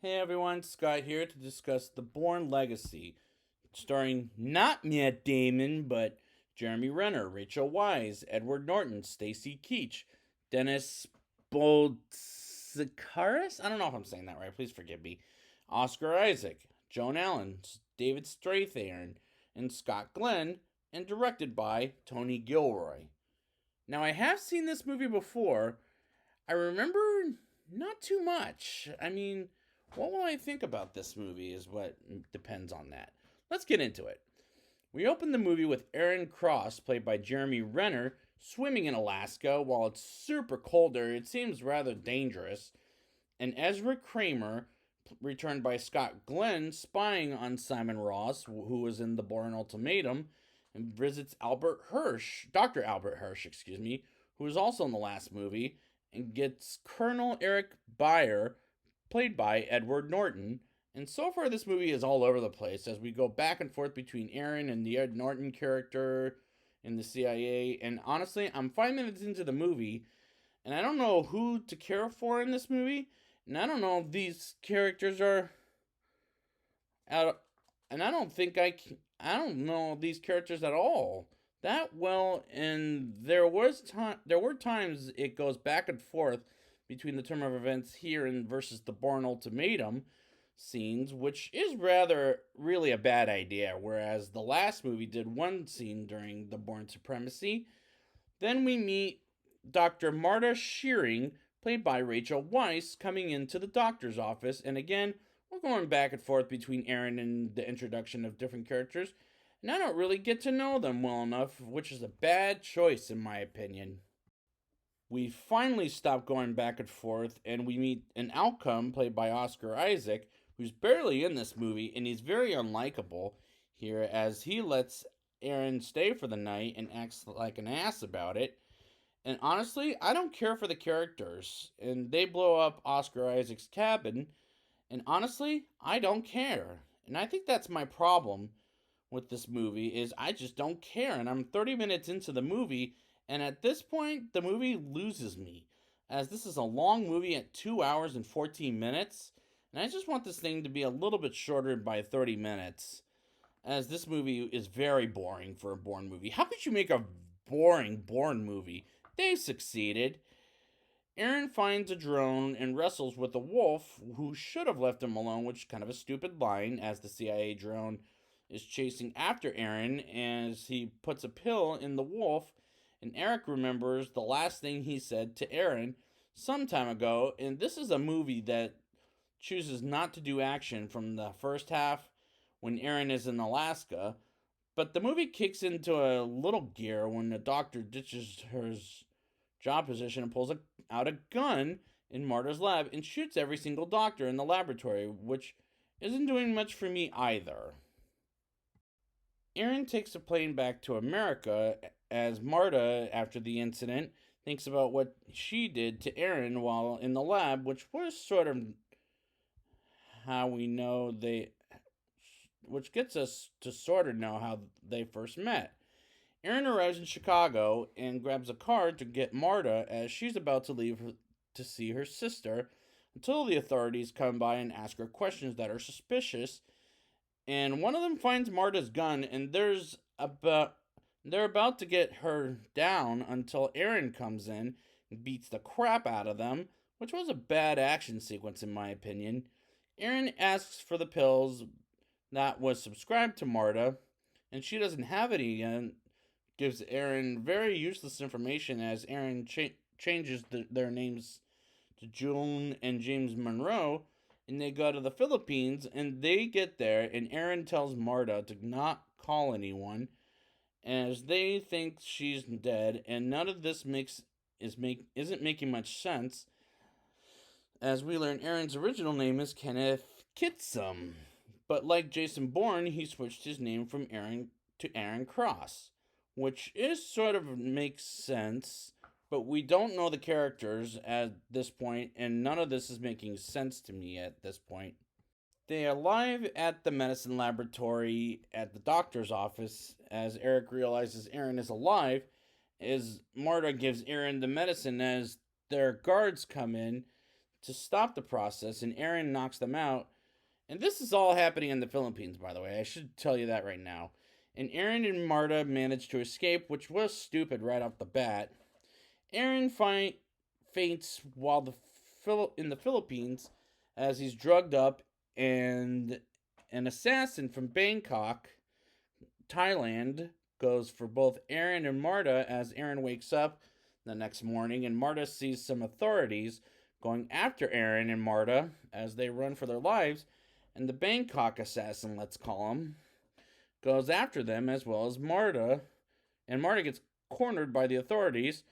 Hey everyone, Scott here to discuss The Bourne Legacy, starring not Matt Damon, but Jeremy Renner, Rachel Weisz, Edward Norton, Stacy Keach, Dennis Boltsacaris? I don't know if I'm saying that right, please forgive me. Oscar Isaac, Joan Allen, David Strathairn, and Scott Glenn, and directed by Tony Gilroy. Now, I have seen this movie before. I remember not too much. What will I think about this movie is what depends on that. Let's get into it. We open the movie with Aaron Cross, played by Jeremy Renner, swimming in Alaska. While it's super cold there, it seems rather dangerous. And Ezra Kramer, returned by Scott Glenn, spying on Simon Ross, who was in the Bourne Ultimatum, and visits Dr. Albert Hirsch, who was also in the last movie, and gets Colonel Eric Byer, played by Edward Norton. And so far, this movie is all over the place as we go back and forth between Aaron and the Ed Norton character in the CIA. And honestly, I'm 5 minutes into the movie, and I don't know who to care for in this movie. And I don't know if these characters are out. And I don't think I don't know these characters at all that well. And there were times it goes back and forth between the turn of events here and versus the Bourne Ultimatum scenes, which is really a bad idea, whereas the last movie did one scene during the Bourne Supremacy. Then we meet Dr. Marta Shearing, played by Rachel Weisz, coming into the doctor's office, and again, we're going back and forth between Aaron and the introduction of different characters, and I don't really get to know them well enough, which is a bad choice in my opinion. We finally stop going back and forth, and we meet an outcome played by Oscar Isaac, who's barely in this movie, and he's very unlikable here as he lets Aaron stay for the night and acts like an ass about it. And honestly, I don't care for the characters, and they blow up Oscar Isaac's cabin, and honestly, I don't care. And I think that's my problem with this movie is I just don't care, and I'm 30 minutes into the movie, and at this point, the movie loses me, as this is a long movie at 2 hours and 14 minutes, and I just want this thing to be a little bit shorter by 30 minutes, as this movie is very boring for a Bourne movie. How could you make a boring Bourne movie? They succeeded. Aaron finds a drone and wrestles with a wolf who should have left him alone, which is kind of a stupid line, as the CIA drone is chasing after Aaron as he puts a pill in the wolf. And Eric remembers the last thing he said to Aaron some time ago. And this is a movie that chooses not to do action from the first half when Aaron is in Alaska. But the movie kicks into a little gear when the doctor ditches her job position and pulls out a gun in Marta's lab and shoots every single doctor in the laboratory, which isn't doing much for me either. Aaron takes a plane back to America as Marta, after the incident, thinks about what she did to Aaron while in the lab, which was sort of how we know which gets us to sort of know how they first met. Aaron arrives in Chicago and grabs a car to get Marta as she's about to leave to see her sister until the authorities come by and ask her questions that are suspicious. And one of them finds Marta's gun, and they're about to get her down until Aaron comes in and beats the crap out of them, which was a bad action sequence in my opinion. Aaron asks for the pills that was subscribed to Marta, and she doesn't have any, and gives Aaron very useless information as Aaron changes their names to June and James Monroe, and they go to the Philippines, and they get there, and Aaron tells Marta to not call anyone, as they think she's dead, and none of this isn't making much sense, as we learn Aaron's original name is Kenneth Kitsum, but like Jason Bourne, he switched his name from Aaron to Aaron Cross, which is sort of makes sense, but we don't know the characters at this point, and none of this is making sense to me at this point. They arrive at the medicine laboratory at the doctor's office as Eric realizes Aaron is alive, as Marta gives Aaron the medicine as their guards come in to stop the process, and Aaron knocks them out. And this is all happening in the Philippines, by the way. I should tell you that right now. And Aaron and Marta manage to escape, which was stupid right off the bat. Aaron faints while in the Philippines as he's drugged up, and an assassin from Bangkok, Thailand, goes for both Aaron and Marta as Aaron wakes up the next morning, and Marta sees some authorities going after Aaron and Marta as they run for their lives, and the Bangkok assassin, let's call him, goes after them as well as Marta, and Marta gets cornered by the authorities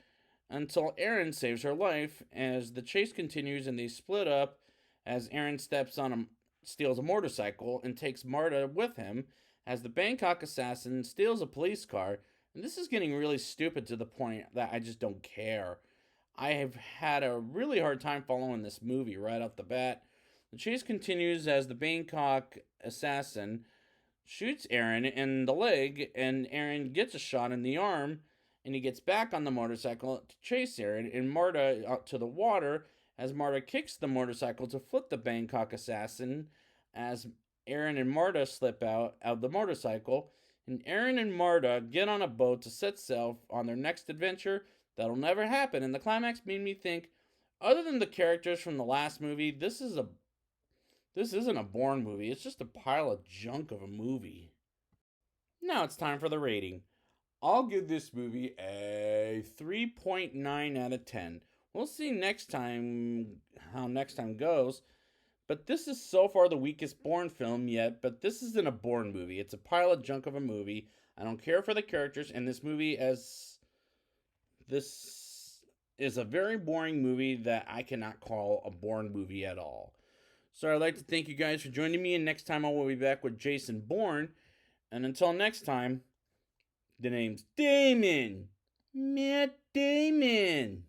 until Aaron saves her life. As the chase continues and they split up, as Aaron steals a motorcycle and takes Marta with him, as the Bangkok assassin steals a police car. And this is getting really stupid to the point that I just don't care. I have had a really hard time following this movie right off the bat. The chase continues as the Bangkok assassin shoots Aaron in the leg, and Aaron gets a shot in the arm, and he gets back on the motorcycle to chase Aaron and Marta out to the water, as Marta kicks the motorcycle to flip the Bangkok assassin, as Aaron and Marta slip out of the motorcycle, and Aaron and Marta get on a boat to set sail on their next adventure that'll never happen. And the climax made me think, other than the characters from the last movie, this isn't a Bourne movie. It's just a pile of junk of a movie. Now it's time for the rating. I'll give this movie a 3.9 out of 10. We'll see next time how next time goes. But this is so far the weakest Bourne film yet, but this isn't a Bourne movie. It's a pile of junk of a movie. I don't care for the characters, and this is a very boring movie that I cannot call a Bourne movie at all. So I'd like to thank you guys for joining me, and next time I will be back with Jason Bourne. And until next time, the name's Damon. Matt Damon.